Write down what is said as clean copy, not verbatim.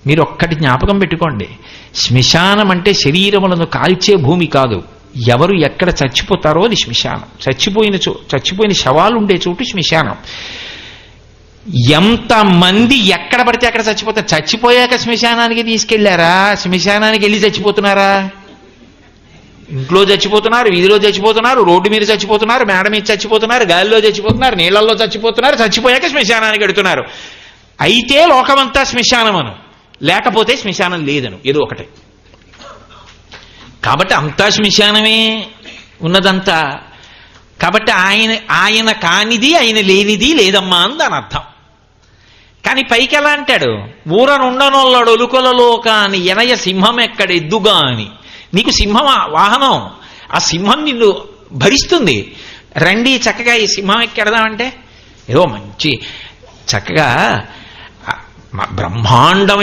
మీరు ఒక్కటి జ్ఞాపకం పెట్టుకోండి, శ్మశానం అంటే శరీరములను కాల్చే భూమి కాదు. ఎవరు ఎక్కడ చచ్చిపోతారో అది శ్మశానం. చచ్చిపోయిన శవాలు ఉండే చోటు శ్మశానం. ఎంతమంది ఎక్కడ పడితే అక్కడ చచ్చిపోతారు. చచ్చిపోయాక శ్మశానానికి తీసుకెళ్లారా? శ్మశానానికి వెళ్ళి చచ్చిపోతున్నారా? ఇంట్లో చచ్చిపోతున్నారు, వీధిలో చచ్చిపోతున్నారు, రోడ్డు మీద చచ్చిపోతున్నారు, మేడ మీద చచ్చిపోతున్నారు, గాలిలో చచ్చిపోతున్నారు, నీళ్లలో చచ్చిపోతున్నారు. చచ్చిపోయాక శ్మశానానికి వెడుతున్నారు. అయితే లోకమంతా శ్మశానమను, లేకపోతే శ్మశానం లేదను, ఏదో ఒకటే. కాబట్టి అంతా శ్మశానమే ఉన్నదంతా. కాబట్టి ఆయన కానిది ఆయన లేనిది లేదమ్మా అని దాని అర్థం. కానీ పైకి ఎలా అంటాడు? ఊరనుండనొల్లడు ఒలుకొలలో కాని ఎనయ సింహం ఎక్కడెద్దుగా అని. నీకు సింహం వాహనం, ఆ సింహం నిన్ను భరిస్తుంది. రండి చక్కగా ఈ సింహం ఎక్కెడదామంటే ఏదో మంచి చక్కగా బ్రహ్మాండమైన